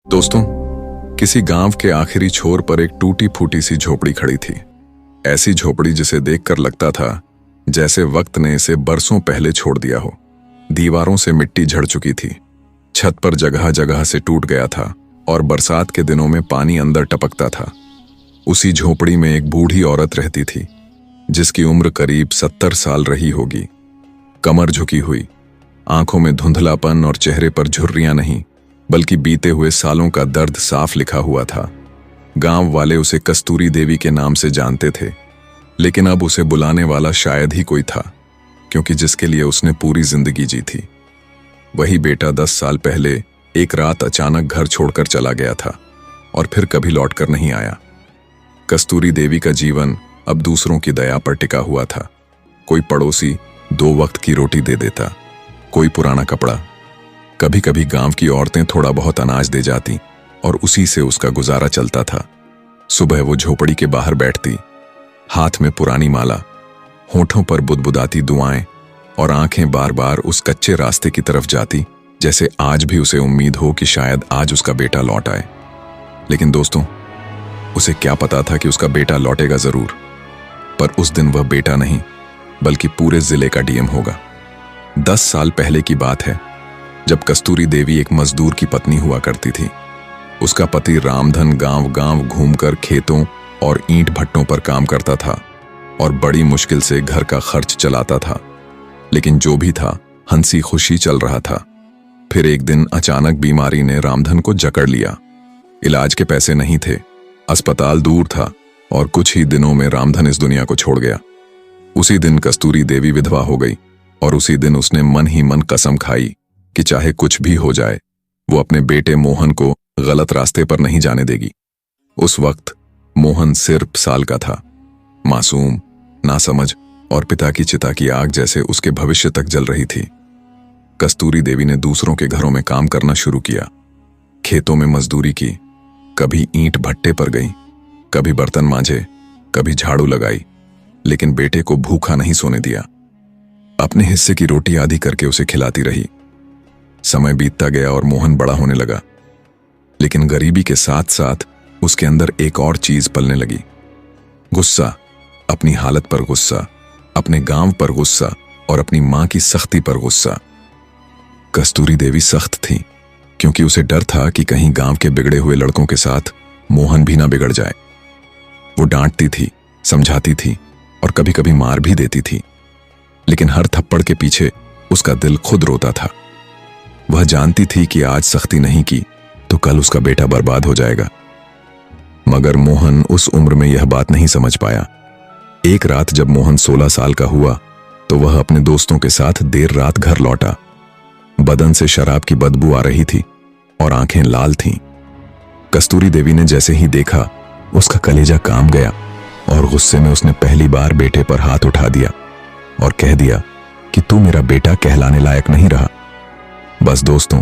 दोस्तों, किसी गांव के आखिरी छोर पर एक टूटी फूटी सी झोपड़ी खड़ी थी। ऐसी झोपड़ी जिसे देखकर लगता था जैसे वक्त ने इसे बरसों पहले छोड़ दिया हो। दीवारों से मिट्टी झड़ चुकी थी, छत पर जगह जगह से टूट गया था और बरसात के दिनों में पानी अंदर टपकता था। उसी झोपड़ी में एक बूढ़ी औरत रहती थी जिसकी उम्र करीब 70 साल रही होगी। कमर झुकी हुई, आंखों में धुंधलापन और चेहरे पर झुर्रियां नहीं बल्कि बीते हुए सालों का दर्द साफ लिखा हुआ था। गांव वाले उसे कस्तूरी देवी के नाम से जानते थे, लेकिन अब उसे बुलाने वाला शायद ही कोई था, क्योंकि जिसके लिए उसने पूरी जिंदगी जी थी वही बेटा 10 साल पहले एक रात अचानक घर छोड़कर चला गया था और फिर कभी लौटकर नहीं आया। कस्तूरी देवी का जीवन अब दूसरों की दया पर टिका हुआ था। कोई पड़ोसी 2 वक्त की रोटी दे देता, कोई पुराना कपड़ा, कभी कभी गांव की औरतें थोड़ा बहुत अनाज दे जाती और उसी से उसका गुजारा चलता था। सुबह वो झोपड़ी के बाहर बैठती, हाथ में पुरानी माला, होठों पर बुदबुदाती दुआएं और आंखें बार बार उस कच्चे रास्ते की तरफ जाती जैसे आज भी उसे उम्मीद हो कि शायद आज उसका बेटा लौट आए। लेकिन दोस्तों, उसे क्या पता था कि उसका बेटा लौटेगा जरूर, पर उस दिन वह बेटा नहीं बल्कि पूरे जिले का डीएम होगा। 10 साल पहले की बात है, जब कस्तूरी देवी एक मजदूर की पत्नी हुआ करती थी। उसका पति रामधन गांव गांव घूमकर खेतों और ईंट भट्टों पर काम करता था और बड़ी मुश्किल से घर का खर्च चलाता था। लेकिन जो भी था, हंसी खुशी चल रहा था। फिर एक दिन अचानक बीमारी ने रामधन को जकड़ लिया। इलाज के पैसे नहीं थे, अस्पताल दूर था और कुछ ही दिनों में रामधन इस दुनिया को छोड़ गया। उसी दिन कस्तूरी देवी विधवा हो गई और उसी दिन उसने मन ही मन कसम खाई कि चाहे कुछ भी हो जाए, वो अपने बेटे मोहन को गलत रास्ते पर नहीं जाने देगी। उस वक्त मोहन सिर्फ साल का था, मासूम, नासमझ और पिता की चिता की आग जैसे उसके भविष्य तक जल रही थी। कस्तूरी देवी ने दूसरों के घरों में काम करना शुरू किया, खेतों में मजदूरी की, कभी ईंट भट्टे पर गई, कभी बर्तन मांजे, कभी झाड़ू लगाई, लेकिन बेटे को भूखा नहीं सोने दिया। अपने हिस्से की रोटी आधी करके उसे खिलाती रही। समय बीतता गया और मोहन बड़ा होने लगा, लेकिन गरीबी के साथ साथ उसके अंदर एक और चीज पलने लगी, गुस्सा। अपनी हालत पर गुस्सा, अपने गांव पर गुस्सा और अपनी मां की सख्ती पर गुस्सा। कस्तूरी देवी सख्त थी क्योंकि उसे डर था कि कहीं गांव के बिगड़े हुए लड़कों के साथ मोहन भी ना बिगड़ जाए। वो डांटती थी, समझाती थी और कभी कभी मार भी देती थी, लेकिन हर थप्पड़ के पीछे उसका दिल खुद रोता था। वह जानती थी कि आज सख्ती नहीं की तो कल उसका बेटा बर्बाद हो जाएगा। मगर मोहन उस उम्र में यह बात नहीं समझ पाया। एक रात जब मोहन 16 साल का हुआ तो वह अपने दोस्तों के साथ देर रात घर लौटा। बदन से शराब की बदबू आ रही थी और आंखें लाल थीं। कस्तूरी देवी ने जैसे ही देखा, उसका कलेजा कांप गया और गुस्से में उसने पहली बार बेटे पर हाथ उठा दिया और कह दिया कि तू मेरा बेटा कहलाने लायक नहीं रहा। बस दोस्तों,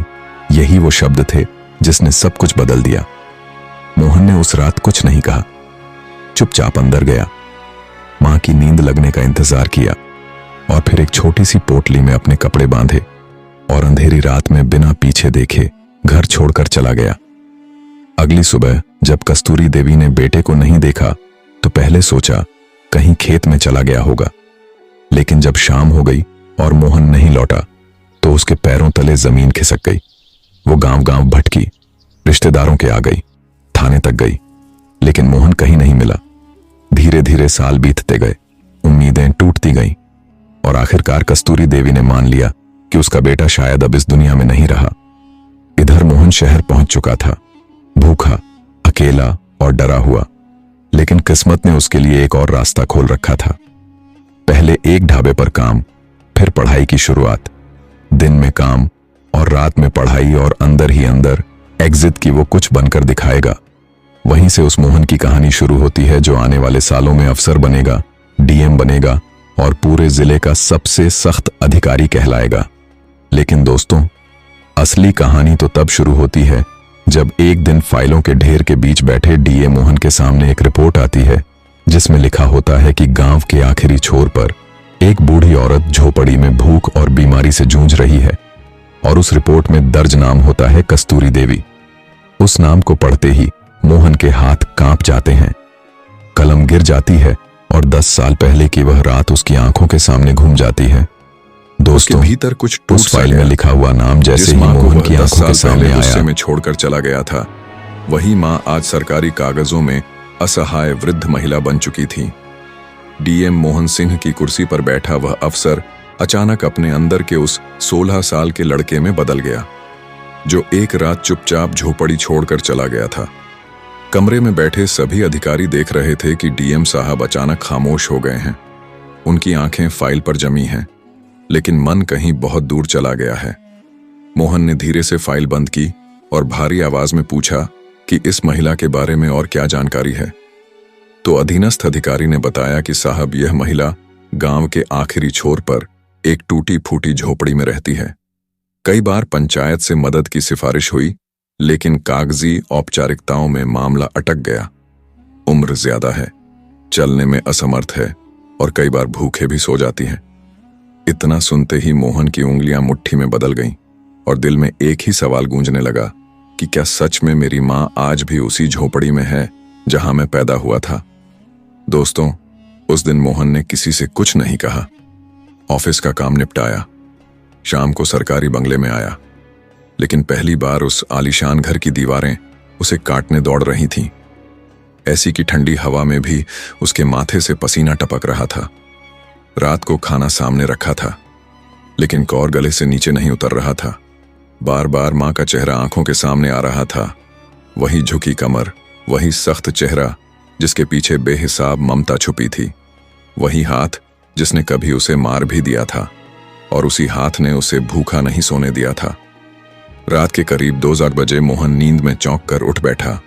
यही वो शब्द थे जिसने सब कुछ बदल दिया। मोहन ने उस रात कुछ नहीं कहा, चुपचाप अंदर गया, मां की नींद लगने का इंतजार किया और फिर एक छोटी सी पोटली में अपने कपड़े बांधे और अंधेरी रात में बिना पीछे देखे घर छोड़कर चला गया। अगली सुबह जब कस्तूरी देवी ने बेटे को नहीं देखा तो पहले सोचा कहीं खेत में चला गया होगा, लेकिन जब शाम हो गई और मोहन नहीं लौटा तो उसके पैरों तले जमीन खिसक गई। वो गांव गांव भटकी, रिश्तेदारों के आ गई, थाने तक गई, लेकिन मोहन कहीं नहीं मिला। धीरे धीरे साल बीतते गए, उम्मीदें टूटती गईं और आखिरकार कस्तूरी देवी ने मान लिया कि उसका बेटा शायद अब इस दुनिया में नहीं रहा। इधर मोहन शहर पहुंच चुका था, भूखा, अकेला और डरा हुआ, लेकिन किस्मत ने उसके लिए एक और रास्ता खोल रखा था। पहले एक ढाबे पर काम, फिर पढ़ाई की शुरुआत। दिन में काम और रात में पढ़ाई और अंदर ही अंदर एग्जिट की वो कुछ बनकर दिखाएगा। वहीं से उस मोहन की कहानी शुरू होती है जो आने वाले सालों में अफसर बनेगा, डीएम बनेगा और पूरे जिले का सबसे सख्त अधिकारी कहलाएगा। लेकिन दोस्तों, असली कहानी तो तब शुरू होती है जब एक दिन फाइलों के ढेर के बीच बैठे डीएम मोहन के सामने एक रिपोर्ट आती है जिसमें लिखा होता है कि गांव के आखिरी छोर पर एक बूढ़ी औरत झोपड़ी में भूख और बीमारी से जूझ रही है और उस रिपोर्ट में दर्ज नाम होता है कस्तूरी देवी। उस नाम को पढ़ते ही मोहन के हाथ कांप जाते हैं। कलम गिर जाती है और 10 साल पहले की वह रात उसकी आंखों के सामने घूम जाती है। दोस्तों, भीतर कुछ टूट उस फाइल में लिखा हुआ नाम जैसे ही मोहन की आंखों के सामने आया, में छोड़कर चला गया था, वही मां आज सरकारी कागजों में असहाय वृद्ध महिला बन चुकी थी। डीएम मोहन सिंह की कुर्सी पर बैठा वह अफसर अचानक अपने अंदर के उस 16 साल के लड़के में बदल गया, जो एक रात चुपचाप झोपड़ी छोड़कर चला गया था। कमरे में बैठे सभी अधिकारी देख रहे थे कि डीएम साहब अचानक खामोश हो गए हैं। उनकी आंखें फाइल पर जमी हैं, लेकिन मन कहीं बहुत दूर चला गया है। मोहन ने धीरे से फाइल बंद की और भारी आवाज में पूछा कि इस महिला के बारे में और क्या जानकारी है। तो अधीनस्थ अधिकारी ने बताया कि साहब, यह महिला गांव के आखिरी छोर पर एक टूटी फूटी झोपड़ी में रहती है। कई बार पंचायत से मदद की सिफारिश हुई, लेकिन कागजी औपचारिकताओं में मामला अटक गया। उम्र ज्यादा है, चलने में असमर्थ है और कई बार भूखे भी सो जाती है। इतना सुनते ही मोहन की उंगलियां मुट्ठी में बदल गईं और दिल में एक ही सवाल गूंजने लगा कि क्या सच में मेरी मां आज भी उसी झोपड़ी में है जहां मैं पैदा हुआ था। दोस्तों, उस दिन मोहन ने किसी से कुछ नहीं कहा। ऑफिस का काम निपटाया, शाम को सरकारी बंगले में आया, लेकिन पहली बार उस आलीशान घर की दीवारें उसे काटने दौड़ रही थीं। ऐसी कि ठंडी हवा में भी उसके माथे से पसीना टपक रहा था। रात को खाना सामने रखा था, लेकिन कौर गले से नीचे नहीं उतर रहा था। बार बार मां का चेहरा आंखों के सामने आ रहा था। वही झुकी कमर, वही सख्त चेहरा जिसके पीछे बेहिसाब ममता छुपी थी, वही हाथ जिसने कभी उसे मार भी दिया था, और उसी हाथ ने उसे भूखा नहीं सोने दिया था। रात के करीब 2 बजे मोहन नींद में चौंक कर उठ बैठा।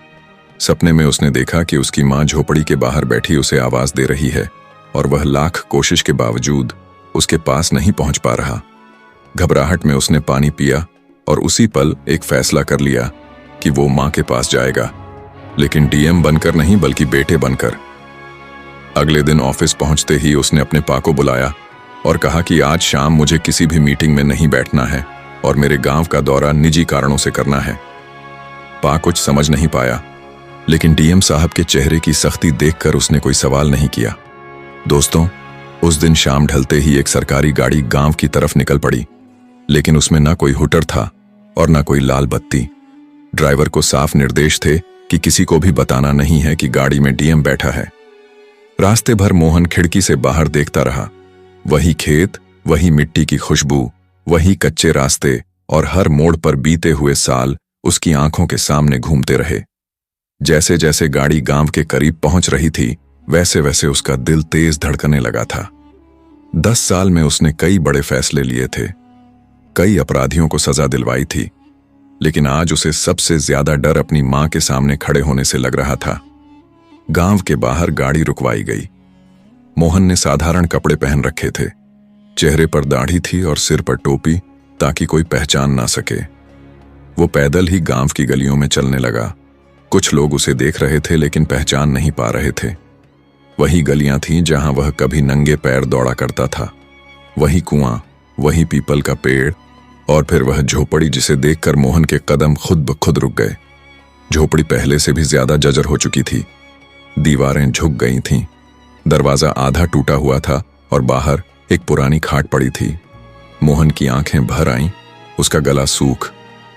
सपने में उसने देखा कि उसकी मां झोपड़ी के बाहर बैठी उसे आवाज दे रही है, और वह लाख कोशिश के बावजूद उसके पास नहीं पहुंच पा रहा। घबराहट में उसने पानी पिया और उसी पल एक फैसला कर लिया कि वो मां के पास जाएगा, लेकिन डीएम बनकर नहीं, बल्कि बेटे बनकर। अगले दिन ऑफिस पहुंचते ही उसने अपने पा को बुलाया और कहा कि आज शाम मुझे किसी भी मीटिंग में नहीं बैठना है और मेरे गांव का दौरा निजी कारणों से करना है। पा कुछ समझ नहीं पाया, लेकिन डीएम साहब के चेहरे की सख्ती देखकर उसने कोई सवाल नहीं किया। दोस्तों, उस दिन शाम ढलते ही एक सरकारी गाड़ी गांव की तरफ निकल पड़ी, लेकिन उसमें ना कोई हुटर था और ना कोई लाल बत्ती। ड्राइवर को साफ निर्देश थे कि किसी को भी बताना नहीं है कि गाड़ी में डीएम बैठा है। रास्ते भर मोहन खिड़की से बाहर देखता रहा। वही खेत, वही मिट्टी की खुशबू, वही कच्चे रास्ते, और हर मोड़ पर बीते हुए साल उसकी आंखों के सामने घूमते रहे। जैसे जैसे गाड़ी गांव के करीब पहुंच रही थी, वैसे वैसे उसका दिल तेज धड़कने लगा था। 10 साल में उसने कई बड़े फैसले लिए थे, कई अपराधियों को सजा दिलवाई थी, लेकिन आज उसे सबसे ज्यादा डर अपनी मां के सामने खड़े होने से लग रहा था। गांव के बाहर गाड़ी रुकवाई गई। मोहन ने साधारण कपड़े पहन रखे थे, चेहरे पर दाढ़ी थी और सिर पर टोपी, ताकि कोई पहचान ना सके। वो पैदल ही गांव की गलियों में चलने लगा। कुछ लोग उसे देख रहे थे, लेकिन पहचान नहीं पा रहे थे। वही गलियां थीं जहां वह कभी नंगे पैर दौड़ा करता था, वही कुआं, वही पीपल का पेड़, और फिर वह झोपड़ी जिसे देखकर मोहन के कदम खुद ब खुद रुक गए। झोपड़ी पहले से भी ज्यादा जर्जर हो चुकी थी। दीवारें झुक गई थीं, दरवाजा आधा टूटा हुआ था और बाहर एक पुरानी खाट पड़ी थी। मोहन की आंखें भर आईं, उसका गला सूख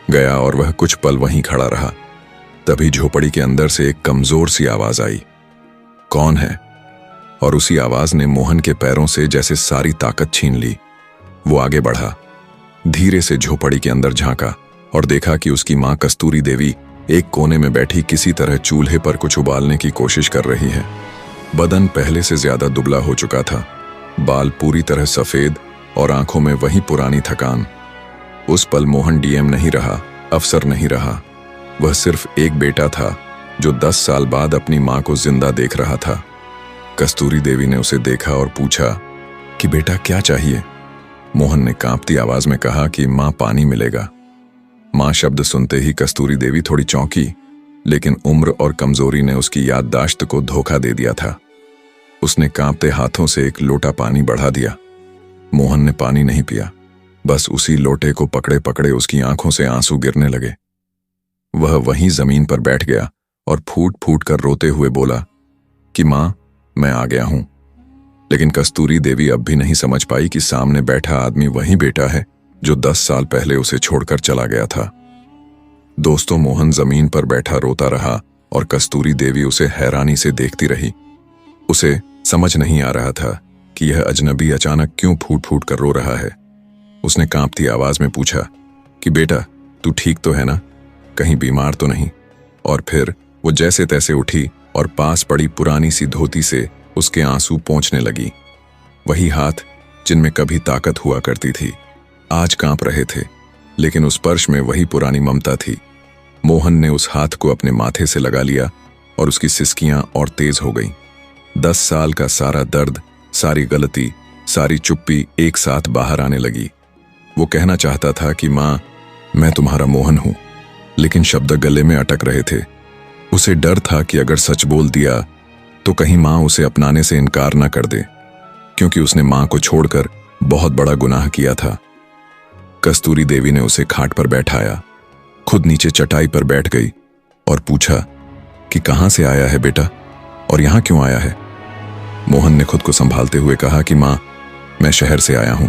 गया और वह कुछ पल वहीं खड़ा रहा। तभी झोपड़ी के अंदर से एक कमजोर सी आवाज आई, कौन है? और उसी आवाज ने मोहन के पैरों से जैसे सारी ताकत छीन ली। वो आगे बढ़ा, धीरे से झोपड़ी के अंदर झांका और देखा कि उसकी मां कस्तूरी देवी एक कोने में बैठी किसी तरह चूल्हे पर कुछ उबालने की कोशिश कर रही है। बदन पहले से ज्यादा दुबला हो चुका था, बाल पूरी तरह सफेद और आंखों में वही पुरानी थकान। उस पल मोहन डीएम नहीं रहा, अफसर नहीं रहा, वह सिर्फ एक बेटा था जो 10 साल बाद अपनी मां को जिंदा देख रहा था। कस्तूरी देवी ने उसे देखा और पूछा कि बेटा क्या चाहिए? मोहन ने कांपती आवाज में कहा कि मां, पानी मिलेगा। मां शब्द सुनते ही कस्तूरी देवी थोड़ी चौंकी, लेकिन उम्र और कमजोरी ने उसकी याददाश्त को धोखा दे दिया था। उसने कांपते हाथों से एक लोटा पानी बढ़ा दिया। मोहन ने पानी नहीं पिया, बस उसी लोटे को पकड़े पकड़े उसकी आंखों से आंसू गिरने लगे। वह वहीं जमीन पर बैठ गया और फूट फूट कर रोते हुए बोला कि मां, मैं आ गया हूं। लेकिन कस्तूरी देवी अब भी नहीं समझ पाई कि सामने बैठा आदमी वही बेटा है जो 10 साल पहले उसे छोड़कर चला गया था। दोस्तों, मोहन जमीन पर बैठा रोता रहा और कस्तूरी देवी उसे हैरानी से देखती रही। उसे समझ नहीं आ रहा था कि यह अजनबी अचानक क्यों फूट फूट कर रो रहा है। उसने कांपती आवाज में पूछा कि बेटा, तू ठीक तो है ना? कहीं बीमार तो नहीं? और फिर वो जैसे तैसे उठी और पास पड़ी पुरानी सी धोती से उसके आंसू पोंछने लगी। वही हाथ जिनमें कभी ताकत हुआ करती थी आज कांप रहे थे, लेकिन उस स्पर्श में वही पुरानी ममता थी। मोहन ने उस हाथ को अपने माथे से लगा लिया और उसकी सिसकियां और तेज हो गईं। 10 साल का सारा दर्द, सारी गलती, सारी चुप्पी एक साथ बाहर आने लगी। वो कहना चाहता था कि मां, मैं तुम्हारा मोहन हूं, लेकिन शब्द गले में अटक रहे थे। उसे डर था कि अगर सच बोल दिया तो कहीं मां उसे अपनाने से इनकार न कर दे, क्योंकि उसने मां को छोड़कर बहुत बड़ा गुनाह किया था। कस्तूरी देवी ने उसे खाट पर बैठाया, खुद नीचे चटाई पर बैठ गई और पूछा कि कहां से आया है बेटा, और यहां क्यों आया है? मोहन ने खुद को संभालते हुए कहा कि मां, मैं शहर से आया हूं,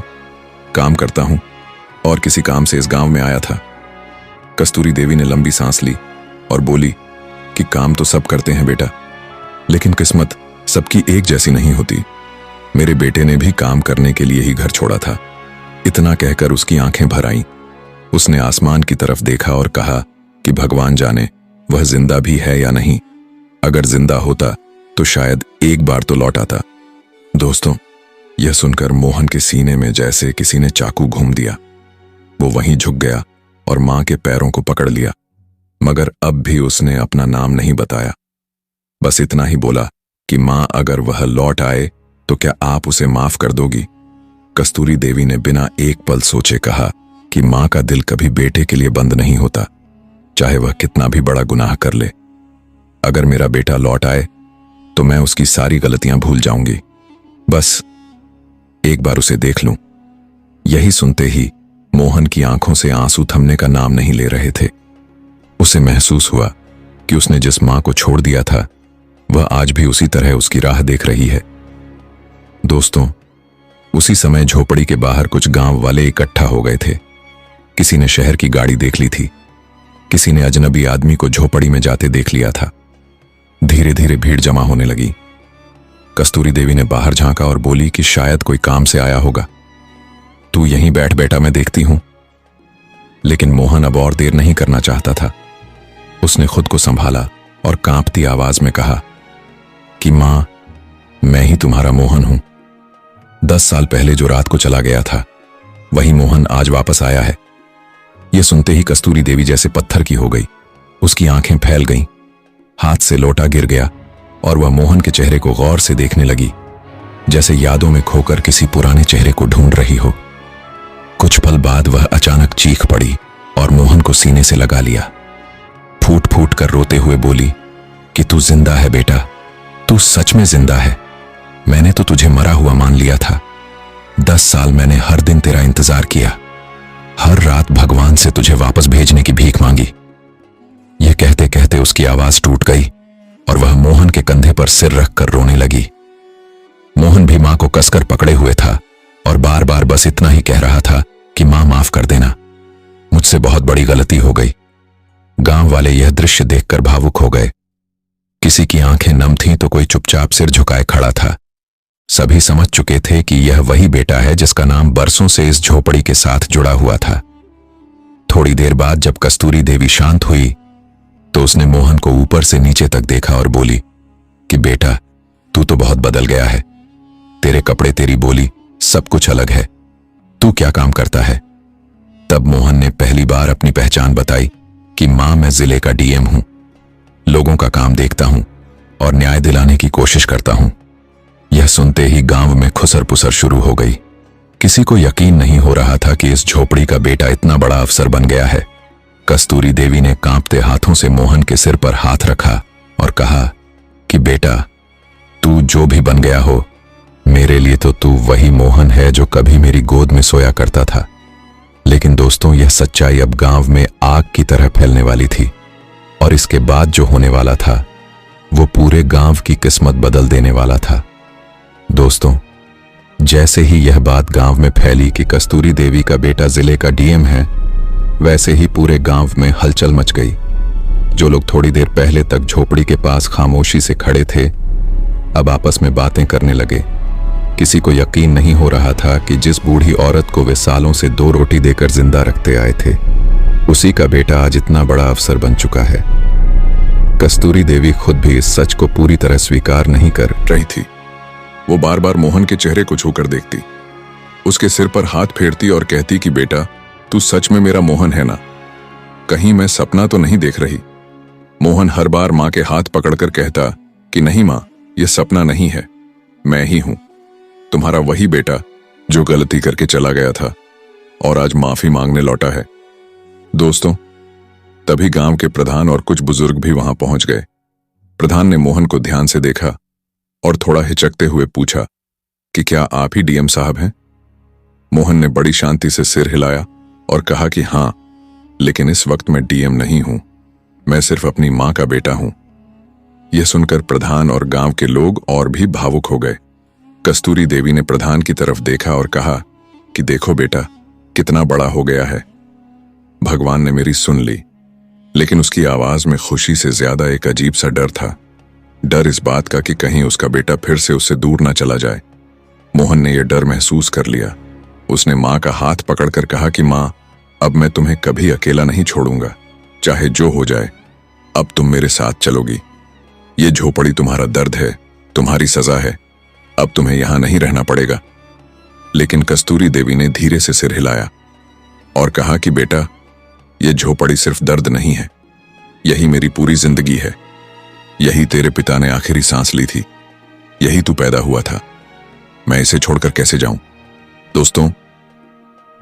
काम करता हूं और किसी काम से इस गांव में आया था। कस्तूरी देवी ने लंबी सांस ली और बोली कि काम तो सब करते हैं बेटा, लेकिन किस्मत सबकी एक जैसी नहीं होती। मेरे बेटे ने भी काम करने के लिए ही घर छोड़ा था। इतना कहकर उसकी आंखें भर आईं। उसने आसमान की तरफ देखा और कहा कि भगवान जाने वह जिंदा भी है या नहीं। अगर जिंदा होता तो शायद एक बार तो लौट आता। दोस्तों, यह सुनकर मोहन के सीने में जैसे किसी ने चाकू घूम दिया। वो वहीं झुक गया और मां के पैरों को पकड़ लिया, मगर अब भी उसने अपना नाम नहीं बताया। बस इतना ही बोला कि मां, अगर वह लौट आए तो क्या आप उसे माफ कर दोगी? कस्तूरी देवी ने बिना एक पल सोचे कहा कि मां का दिल कभी बेटे के लिए बंद नहीं होता, चाहे वह कितना भी बड़ा गुनाह कर ले। अगर मेरा बेटा लौट आए तो मैं उसकी सारी गलतियां भूल जाऊंगी, बस एक बार उसे देख लूं। यही सुनते ही मोहन की आंखों से आंसू थमने का नाम नहीं ले रहे थे। उसे महसूस हुआ कि उसने जिस मां को छोड़ दिया था वह आज भी उसी तरह उसकी राह देख रही है। दोस्तों, उसी समय झोपड़ी के बाहर कुछ गांव वाले इकट्ठा हो गए थे। किसी ने शहर की गाड़ी देख ली थी, किसी ने अजनबी आदमी को झोपड़ी में जाते देख लिया था। धीरे धीरे भीड़ जमा होने लगी। कस्तूरी देवी ने बाहर झांका और बोली कि शायद कोई काम से आया होगा। तू यहीं बैठ बेटा, मैं देखती हूं। लेकिन मोहन अब और देर नहीं करना चाहता था। उसने खुद को संभाला और कांपती आवाज में कहा कि मां, मैं ही तुम्हारा मोहन हूं। 10 साल पहले जो रात को चला गया था वही मोहन आज वापस आया है। यह सुनते ही कस्तूरी देवी जैसे पत्थर की हो गई। उसकी आंखें फैल गईं, हाथ से लोटा गिर गया और वह मोहन के चेहरे को गौर से देखने लगी, जैसे यादों में खोकर किसी पुराने चेहरे को ढूंढ रही हो। कुछ पल बाद वह अचानक चीख पड़ी और मोहन को सीने से लगा लिया। फूट फूट कर रोते हुए बोली कि तू जिंदा है बेटा, तू सच में जिंदा है। मैंने तो तुझे मरा हुआ मान लिया था। 10 साल मैंने हर दिन तेरा इंतजार किया, हर रात भगवान से तुझे वापस भेजने की भीख मांगी। यह कहते कहते उसकी आवाज टूट गई और वह मोहन के कंधे पर सिर रखकर रोने लगी। मोहन भी मां को कसकर पकड़े हुए था और बार बार बस इतना ही कह रहा था कि मां, माफ कर देना, मुझसे बहुत बड़ी गलती हो गई। गांव वाले यह दृश्य देखकर भावुक हो गए। किसी की आंखें नम थीं तो कोई चुपचाप सिर झुकाए खड़ा था। सभी समझ चुके थे कि यह वही बेटा है जिसका नाम बरसों से इस झोपड़ी के साथ जुड़ा हुआ था। थोड़ी देर बाद जब कस्तूरी देवी शांत हुई तो उसने मोहन को ऊपर से नीचे तक देखा और बोली कि बेटा, तू तो बहुत बदल गया है। तेरे कपड़े, तेरी बोली, सब कुछ अलग है। तू क्या काम करता है? तब मोहन ने पहली बार अपनी पहचान बताई कि मां, मैं जिले का डीएम हूं, लोगों का काम देखता हूं और न्याय दिलाने की कोशिश करता हूं। यह सुनते ही गांव में खुसर पुसर शुरू हो गई। किसी को यकीन नहीं हो रहा था कि इस झोपड़ी का बेटा इतना बड़ा अफसर बन गया है। कस्तूरी देवी ने कांपते हाथों से मोहन के सिर पर हाथ रखा और कहा कि बेटा, तू जो भी बन गया हो, मेरे लिए तो तू वही मोहन है जो कभी मेरी गोद में सोया करता था। लेकिन दोस्तों, यह सच्चाई अब गांव में आग की तरह फैलने वाली थी। और इसके बाद जो होने वाला था वो पूरे गांव की किस्मत बदल देने वाला था। दोस्तों, जैसे ही यह बात गांव में फैली कि कस्तूरी देवी का बेटा जिले का डीएम है, वैसे ही पूरे गांव में हलचल मच गई। जो लोग थोड़ी देर पहले तक झोपड़ी के पास खामोशी से खड़े थे, अब आपस में बातें करने लगे। किसी को यकीन नहीं हो रहा था कि जिस बूढ़ी औरत को वे सालों से 2 रोटी देकर जिंदा रखते आए थे, उसी का बेटा आज इतना बड़ा अफसर बन चुका है। कस्तूरी देवी खुद भी इस सच को पूरी तरह स्वीकार नहीं कर रही थी। वो बार बार मोहन के चेहरे को छूकर देखती, उसके सिर पर हाथ फेरती और कहती कि बेटा, तू सच में मेरा मोहन है ना? कहीं मैं सपना तो नहीं देख रही? मोहन हर बार मां के हाथ पकड़कर कहता कि नहीं मां, यह सपना नहीं है, मैं ही हूं, तुम्हारा वही बेटा जो गलती करके चला गया था और आज माफी मांगने लौटा है। दोस्तों, तभी गांव के प्रधान और कुछ बुजुर्ग भी वहां पहुंच गए। प्रधान ने मोहन को ध्यान से देखा और थोड़ा हिचकते हुए पूछा कि क्या आप ही डीएम साहब हैं? मोहन ने बड़ी शांति से सिर हिलाया और कहा कि हां, लेकिन इस वक्त मैं डीएम नहीं हूं, मैं सिर्फ अपनी मां का बेटा हूं। यह सुनकर प्रधान और गांव के लोग और भी भावुक हो गए। कस्तूरी देवी ने प्रधान की तरफ देखा और कहा कि देखो बेटा, कितना बड़ा हो गया है। भगवान ने मेरी सुन ली। लेकिन उसकी आवाज में खुशी से ज्यादा एक अजीब सा डर था। डर इस बात का कि कहीं उसका बेटा फिर से उससे दूर ना चला जाए। मोहन ने यह डर महसूस कर लिया। उसने मां का हाथ पकड़कर कहा कि मां, अब मैं तुम्हें कभी अकेला नहीं छोड़ूंगा, चाहे जो हो जाए। अब तुम मेरे साथ चलोगी। ये झोपड़ी तुम्हारा दर्द है, तुम्हारी सजा है। अब तुम्हें यहां नहीं रहना पड़ेगा। लेकिन कस्तूरी देवी ने धीरे से सिर हिलाया और कहा कि बेटा, यह झोपड़ी सिर्फ दर्द नहीं है, यही मेरी पूरी जिंदगी है। यही तेरे पिता ने आखिरी सांस ली थी, यही तू पैदा हुआ था। मैं इसे छोड़कर कैसे जाऊं? दोस्तों,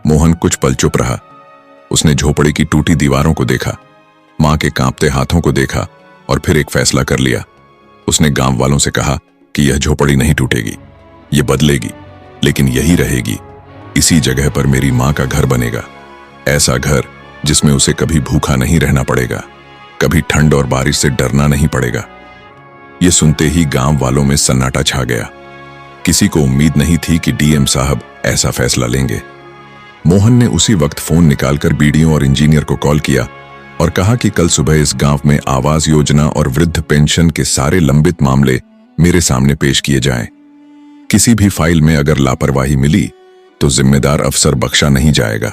मोहन कुछ पल चुप रहा। उसने झोपड़ी की टूटी दीवारों को देखा, मां के कांपते हाथों को देखा और फिर एक फैसला कर लिया। उसने गांव वालों से कहा कि यह झोपड़ी नहीं टूटेगी, यह बदलेगी, लेकिन यही रहेगी। इसी जगह पर मेरी मां का घर बनेगा, ऐसा घर जिसमें उसे कभी भूखा नहीं रहना पड़ेगा, कभी ठंड और बारिश से डरना नहीं पड़ेगा। यह सुनते ही गांव वालों में सन्नाटा छा गया। किसी को उम्मीद नहीं थी कि डीएम साहब ऐसा फैसला लेंगे। मोहन ने उसी वक्त फोन निकालकर बीडीओ और इंजीनियर को कॉल किया और कहा कि कल सुबह इस गांव में आवास योजना और वृद्ध पेंशन के सारे लंबित मामले मेरे सामने पेश किए जाएं। किसी भी फाइल में अगर लापरवाही मिली तो जिम्मेदार अफसर बख्शा नहीं जाएगा।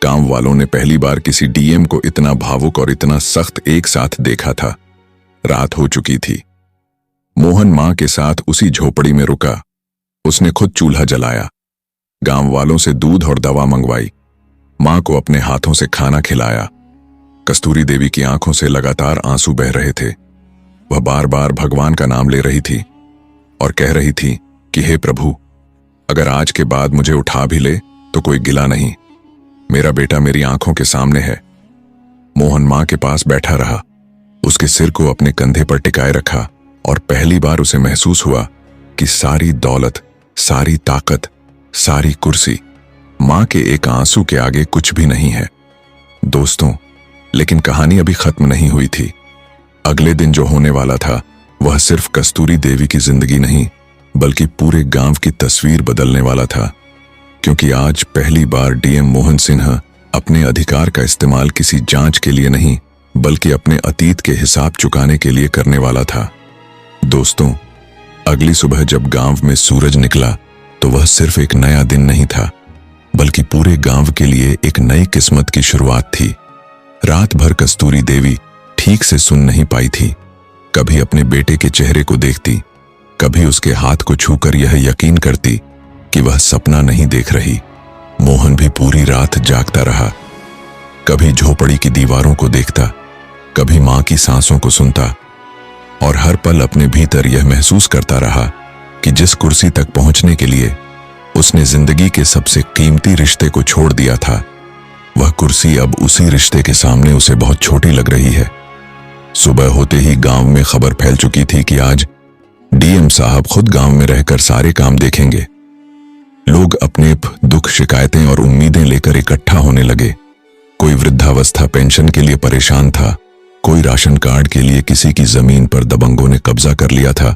गांव वालों ने पहली बार किसी डीएम को इतना भावुक और इतना सख्त एक साथ देखा था। रात हो चुकी थी। मोहन मां के साथ उसी झोपड़ी में रुका। उसने खुद चूल्हा जलाया, गांव वालों से दूध और दवा मंगवाई, मां को अपने हाथों से खाना खिलाया। कस्तूरी देवी की आंखों से लगातार आंसू बह रहे थे। वह बार बार भगवान का नाम ले रही थी और कह रही थी कि हे प्रभु, अगर आज के बाद मुझे उठा भी ले तो कोई गिला नहीं, मेरा बेटा मेरी आंखों के सामने है। मोहन मां के पास बैठा रहा, उसके सिर को अपने कंधे पर टिकाए रखा और पहली बार उसे महसूस हुआ कि सारी दौलत, सारी ताकत, सारी कुर्सी मां के एक आंसू के आगे कुछ भी नहीं है। दोस्तों, लेकिन कहानी अभी खत्म नहीं हुई थी। अगले दिन जो होने वाला था वह सिर्फ कस्तूरी देवी की जिंदगी नहीं बल्कि पूरे गांव की तस्वीर बदलने वाला था। क्योंकि आज पहली बार डीएम मोहन सिन्हा अपने अधिकार का इस्तेमाल किसी जांच के लिए नहीं बल्कि अपने अतीत के हिसाब चुकाने के लिए करने वाला था। दोस्तों, अगली सुबह जब गांव में सूरज निकला तो वह सिर्फ एक नया दिन नहीं था बल्कि पूरे गांव के लिए एक नई किस्मत की शुरुआत थी। रात भर कस्तूरी देवी ठीक से सुन नहीं पाई थी। कभी अपने बेटे के चेहरे को देखती, कभी उसके हाथ को छूकर यह यकीन करती कि वह सपना नहीं देख रही। मोहन भी पूरी रात जागता रहा, कभी झोपड़ी की दीवारों को देखता, कभी मां की सांसों को सुनता और हर पल अपने भीतर यह महसूस करता रहा कि जिस कुर्सी तक पहुंचने के लिए उसने जिंदगी के सबसे कीमती रिश्ते को छोड़ दिया था, वह कुर्सी अब उसी रिश्ते के सामने उसे बहुत छोटी लग रही है। सुबह होते ही गांव में खबर फैल चुकी थी कि आज डीएम साहब खुद गांव में रहकर सारे काम देखेंगे। लोग अपने दुख, शिकायतें और उम्मीदें लेकर इकट्ठा होने लगे। कोई वृद्धावस्था पेंशन के लिए परेशान था, कोई राशन कार्ड के लिए किसी की जमीन पर दबंगों ने कब्जा कर लिया था,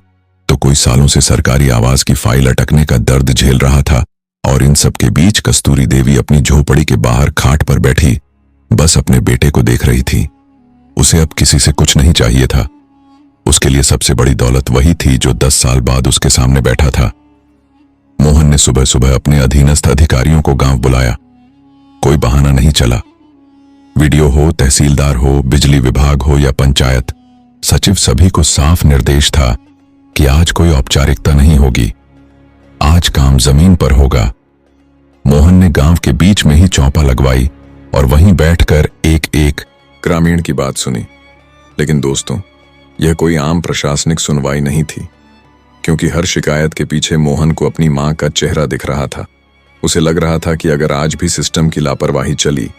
तो कोई सालों से सरकारी आवास की फाइल अटकने का दर्द झेल रहा था। और इन सब के बीच कस्तूरी देवी अपनी झोपड़ी के बाहर खाट पर बैठी बस अपने बेटे को देख रही थी। उसे अब किसी से कुछ नहीं चाहिए था। उसके लिए सबसे बड़ी दौलत वही थी जो 10 साल बाद उसके सामने बैठा था। मोहन ने सुबह सुबह अपने अधीनस्थ अधिकारियों को गांव बुलाया। कोई बहाना नहीं चला। वीडियो हो, तहसीलदार हो, बिजली विभाग हो या पंचायत सचिव, सभी को साफ निर्देश था कि आज कोई औपचारिकता नहीं होगी, आज काम जमीन पर होगा। मोहन ने गांव के बीच में ही चौपा लगवाई और वहीं बैठकर एक एक ग्रामीण की बात सुनी। लेकिन दोस्तों, यह कोई आम प्रशासनिक सुनवाई नहीं थी, क्योंकि हर शिकायत के पीछे मोहन को अपनी मां का चेहरा दिख रहा था। उसे लग रहा था कि अगर आज भी सिस्टम की लापरवाही चली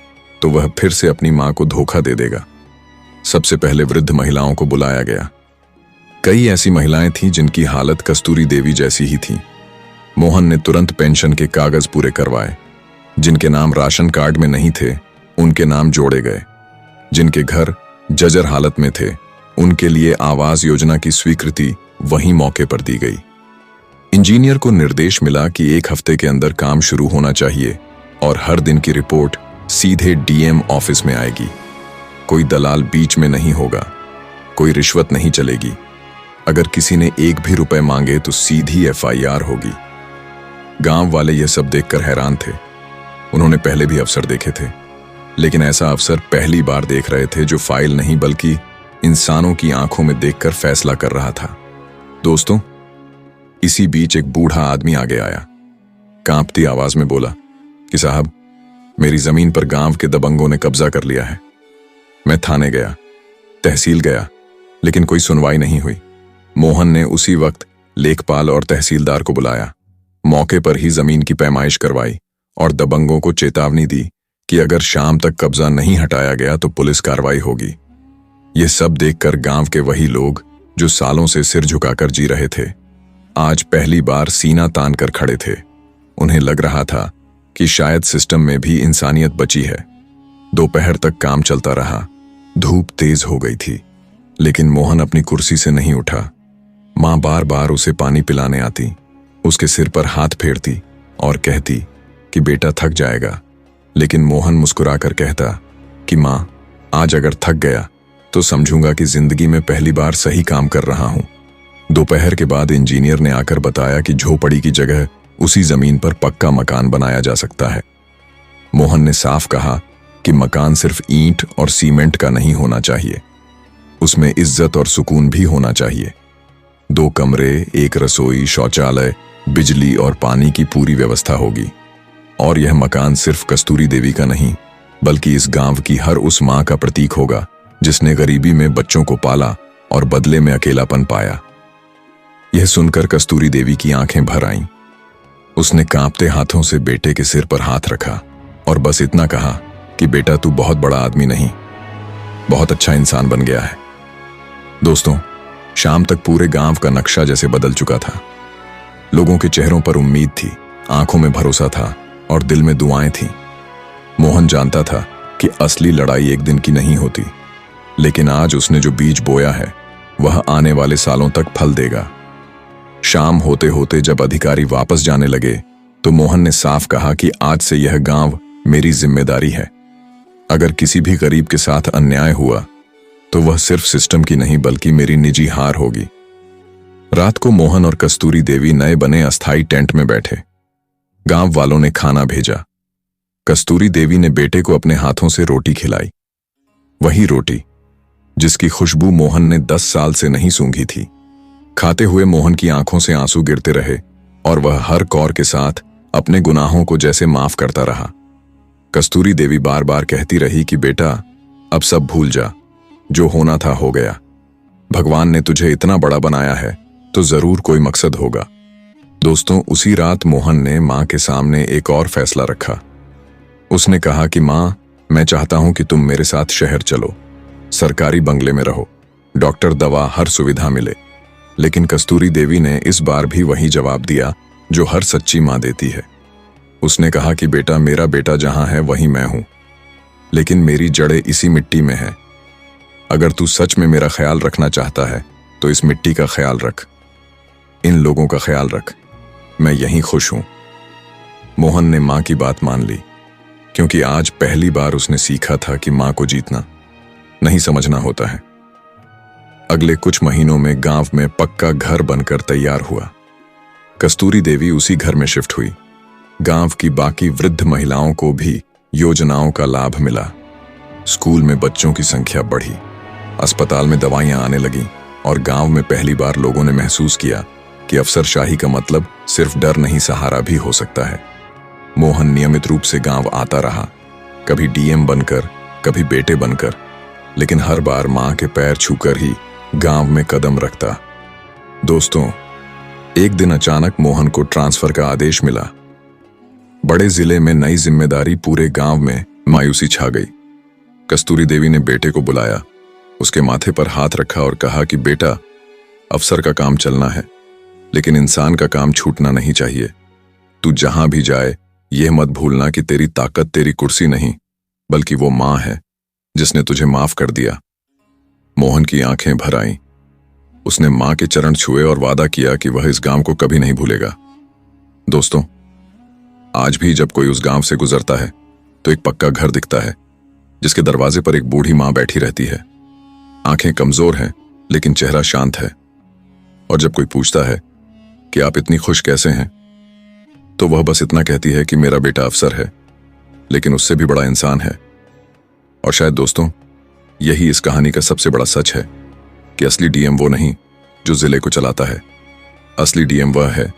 तो वह फिर से अपनी मां को धोखा दे देगा। सबसे पहले वृद्ध महिलाओं को बुलाया गया। कई ऐसी महिलाएं थीं जिनकी हालत कस्तूरी देवी जैसी ही थी। मोहन ने तुरंत पेंशन के कागज पूरे करवाए। जिनके नाम राशन कार्ड में नहीं थे उनके नाम जोड़े गए। जिनके घर जर्जर हालत में थे उनके लिए आवास योजना की स्वीकृति वहीं मौके पर दी गई। इंजीनियर को निर्देश मिला कि 1 हफ्ते के अंदर काम शुरू होना चाहिए और हर दिन की रिपोर्ट सीधे डीएम ऑफिस में आएगी। कोई दलाल बीच में नहीं होगा, कोई रिश्वत नहीं चलेगी। अगर किसी ने 1 भी रुपए मांगे तो सीधी एफआईआर होगी। गांव वाले यह सब देखकर हैरान थे। उन्होंने पहले भी अफसर देखे थे, लेकिन ऐसा अफसर पहली बार देख रहे थे जो फाइल नहीं बल्कि इंसानों की आंखों में देखकर फैसला कर रहा था। दोस्तों, इसी बीच एक बूढ़ा आदमी आगे आया। कांपती आवाज में बोला कि साहब, मेरी जमीन पर गांव के दबंगों ने कब्जा कर लिया है। मैं थाने गया, तहसील गया, लेकिन कोई सुनवाई नहीं हुई। मोहन ने उसी वक्त लेखपाल और तहसीलदार को बुलाया। मौके पर ही जमीन की पैमाइश करवाई और दबंगों को चेतावनी दी कि अगर शाम तक कब्जा नहीं हटाया गया तो पुलिस कार्रवाई होगी। ये सब देखकर गांव के वही लोग जो सालों से सिर झुकाकर जी रहे थे, आज पहली बार सीना तान कर खड़े थे। उन्हें लग रहा था कि शायद सिस्टम में भी इंसानियत बची है। दोपहर तक काम चलता रहा। धूप तेज हो गई थी, लेकिन मोहन अपनी कुर्सी से नहीं उठा। मां बार बार उसे पानी पिलाने आती, उसके सिर पर हाथ फेरती और कहती कि बेटा थक जाएगा। लेकिन मोहन मुस्कुराकर कहता कि मां, आज अगर थक गया तो समझूंगा कि जिंदगी में पहली बार सही काम कर रहा हूं। दोपहर के बाद इंजीनियर ने आकर बताया कि झोपड़ी की जगह उसी जमीन पर पक्का मकान बनाया जा सकता है। मोहन ने साफ कहा कि मकान सिर्फ ईंट और सीमेंट का नहीं होना चाहिए, उसमें इज्जत और सुकून भी होना चाहिए। 2 कमरे, 1 रसोई, शौचालय, बिजली और पानी की पूरी व्यवस्था होगी। और यह मकान सिर्फ कस्तूरी देवी का नहीं, बल्कि इस गांव की हर उस मां का प्रतीक होगा जिसने गरीबी में बच्चों को पाला और बदले में अकेलापन पाया। यह सुनकर कस्तूरी देवी की आंखें भर आईं। उसने कांपते हाथों से बेटे के सिर पर हाथ रखा और बस इतना कहा कि बेटा, तू बहुत बड़ा आदमी नहीं, बहुत अच्छा इंसान बन गया है। दोस्तों, शाम तक पूरे गांव का नक्शा जैसे बदल चुका था। लोगों के चेहरों पर उम्मीद थी, आंखों में भरोसा था और दिल में दुआएं थीं। मोहन जानता था कि असली लड़ाई एक दिन की नहीं होती, लेकिन आज उसने जो बीज बोया है वह आने वाले सालों तक फल देगा। शाम होते होते जब अधिकारी वापस जाने लगे तो मोहन ने साफ कहा कि आज से यह गांव मेरी जिम्मेदारी है। अगर किसी भी गरीब के साथ अन्याय हुआ तो वह सिर्फ सिस्टम की नहीं बल्कि मेरी निजी हार होगी। रात को मोहन और कस्तूरी देवी नए बने अस्थाई टेंट में बैठे। गांव वालों ने खाना भेजा। कस्तूरी देवी ने बेटे को अपने हाथों से रोटी खिलाई, वही रोटी जिसकी खुशबू मोहन ने 10 साल से नहीं सूंघी थी। खाते हुए मोहन की आंखों से आंसू गिरते रहे और वह हर कौर के साथ अपने गुनाहों को जैसे माफ करता रहा। कस्तूरी देवी बार बार कहती रही कि बेटा, अब सब भूल जा, जो होना था हो गया। भगवान ने तुझे इतना बड़ा बनाया है तो जरूर कोई मकसद होगा। दोस्तों, उसी रात मोहन ने मां के सामने एक और फैसला रखा। उसने कहा कि मां, मैं चाहता हूं कि तुम मेरे साथ शहर चलो, सरकारी बंगले में रहो, डॉक्टर, दवा, हर सुविधा मिले। लेकिन कस्तूरी देवी ने इस बार भी वही जवाब दिया जो हर सच्ची मां देती है। उसने कहा कि बेटा, मेरा बेटा जहां है वहीं मैं हूं, लेकिन मेरी जड़ें इसी मिट्टी में है। अगर तू सच में मेरा ख्याल रखना चाहता है तो इस मिट्टी का ख्याल रख, इन लोगों का ख्याल रख। मैं यहीं खुश हूं। मोहन ने मां की बात मान ली, क्योंकि आज पहली बार उसने सीखा था कि मां को जीतना नहीं समझना होता है। अगले कुछ महीनों में गांव में पक्का घर बनकर तैयार हुआ। कस्तूरी देवी उसी घर में शिफ्ट हुई। गांव की बाकी वृद्ध महिलाओं को भी योजनाओं का लाभ मिला। स्कूल में बच्चों की संख्या बढ़ी, अस्पताल में दवाइयां आने लगीं और गांव में पहली बार लोगों ने महसूस किया कि अफसरशाही का मतलब सिर्फ डर नहीं, सहारा भी हो सकता है। मोहन नियमित रूप से गांव आता रहा, कभी डीएम बनकर, कभी बेटे बनकर, लेकिन हर बार मां के पैर छूकर ही गांव में कदम रखता। दोस्तों, एक दिन अचानक मोहन को ट्रांसफर का आदेश मिला। बड़े जिले में नई जिम्मेदारी, पूरे गांव में मायूसी छा गई। कस्तूरी देवी ने बेटे को बुलाया, उसके माथे पर हाथ रखा और कहा कि बेटा, अफसर का काम चलना है, लेकिन इंसान का काम छूटना नहीं चाहिए। तू जहां भी जाए यह मत भूलना कि तेरी ताकत तेरी कुर्सी नहीं, बल्कि वो मां है जिसने तुझे माफ कर दिया। मोहन की आंखें भर आईं। उसने मां के चरण छुए और वादा किया कि वह इस गांव को कभी नहीं भूलेगा। दोस्तों, आज भी जब कोई उस गांव से गुजरता है तो एक पक्का घर दिखता है, जिसके दरवाजे पर एक बूढ़ी मां बैठी रहती है। आंखें कमजोर हैं, लेकिन चेहरा शांत है। और जब कोई पूछता है कि आप इतनी खुश कैसे हैं, तो वह बस इतना कहती है कि मेरा बेटा अफसर है, लेकिन उससे भी बड़ा इंसान है। और शायद दोस्तों, यही इस कहानी का सबसे बड़ा सच है कि असली डीएम वो नहीं जो जिले को चलाता है। असली डीएम वह है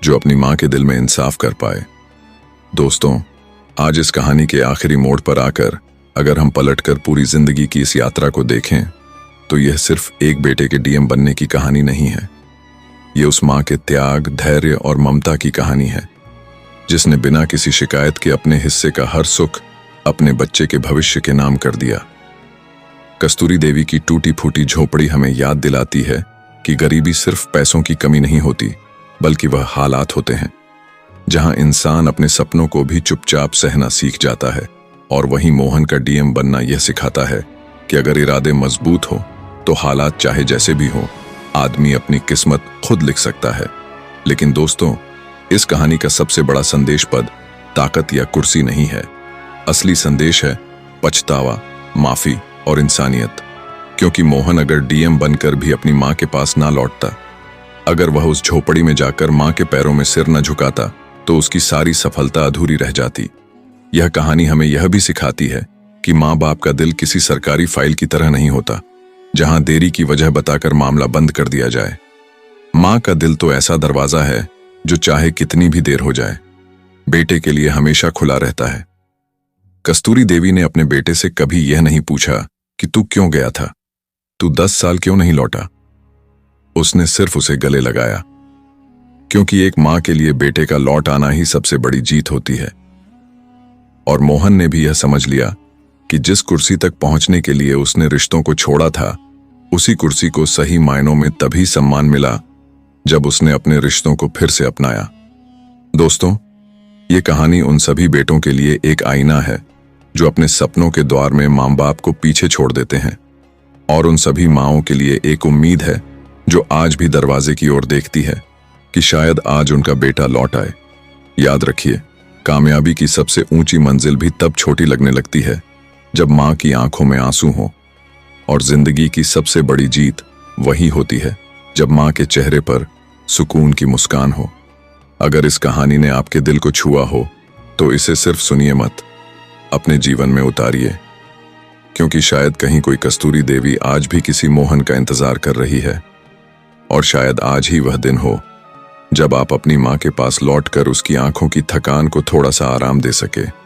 जो अपनी मां के दिल में इंसाफ कर पाए। दोस्तों, आज इस कहानी के आखिरी मोड़ पर आकर अगर हम पलटकर पूरी जिंदगी की इस यात्रा को देखें, तो यह सिर्फ एक बेटे के डीएम बनने की कहानी नहीं है। यह उस मां के त्याग, धैर्य और ममता की कहानी है, जिसने बिना किसी शिकायत के अपने हिस्से का हर सुख अपने बच्चे के भविष्य के नाम कर दिया। कस्तूरी देवी की टूटी फूटी झोपड़ी हमें याद दिलाती है कि गरीबी सिर्फ पैसों की कमी नहीं होती, बल्कि वह हालात होते हैं जहां इंसान अपने सपनों को भी चुपचाप सहना सीख जाता है। और वहीं मोहन का डीएम बनना यह सिखाता है कि अगर इरादे मजबूत हो तो हालात चाहे जैसे भी हो, आदमी अपनी किस्मत खुद लिख सकता है। लेकिन दोस्तों, इस कहानी का सबसे बड़ा संदेश पद ताकत या कुर्सी नहीं है। असली संदेश है पछतावा, माफी और इंसानियत। क्योंकि मोहन अगर डीएम बनकर भी अपनी मां के पास ना लौटता, अगर वह उस झोपड़ी में जाकर मां के पैरों में सिर न झुकाता, तो उसकी सारी सफलता अधूरी रह जाती। यह कहानी हमें यह भी सिखाती है कि मां बाप का दिल किसी सरकारी फाइल की तरह नहीं होता, जहां देरी की वजह बताकर मामला बंद कर दिया जाए। मां का दिल तो ऐसा दरवाजा है जो चाहे कितनी भी देर हो जाए, बेटे के लिए हमेशा खुला रहता है। कस्तूरी देवी ने अपने बेटे से कभी यह नहीं पूछा कि तू क्यों गया था, तू 10 साल क्यों नहीं लौटा। उसने सिर्फ उसे गले लगाया, क्योंकि एक मां के लिए बेटे का लौट आना ही सबसे बड़ी जीत होती है। और मोहन ने भी यह समझ लिया कि जिस कुर्सी तक पहुंचने के लिए उसने रिश्तों को छोड़ा था, उसी कुर्सी को सही मायनों में तभी सम्मान मिला जब उसने अपने रिश्तों को फिर से अपनाया। दोस्तों, ये कहानी उन सभी बेटों के लिए एक आईना है जो अपने सपनों के द्वार में मां बाप को पीछे छोड़ देते हैं, और उन सभी माँओं के लिए एक उम्मीद है जो आज भी दरवाजे की ओर देखती है कि शायद आज उनका बेटा लौट आए। याद रखिए, कामयाबी की सबसे ऊंची मंजिल भी तब छोटी लगने लगती है जब मां की आंखों में आंसू हो, और जिंदगी की सबसे बड़ी जीत वही होती है जब मां के चेहरे पर सुकून की मुस्कान हो। अगर इस कहानी ने आपके दिल को छुआ हो तो इसे सिर्फ सुनिए मत, अपने जीवन में उतारिए, क्योंकि शायद कहीं कोई कस्तूरी देवी आज भी किसी मोहन का इंतजार कर रही है। और शायद आज ही वह दिन हो जब आप अपनी मां के पास लौटकर उसकी आंखों की थकान को थोड़ा सा आराम दे सके।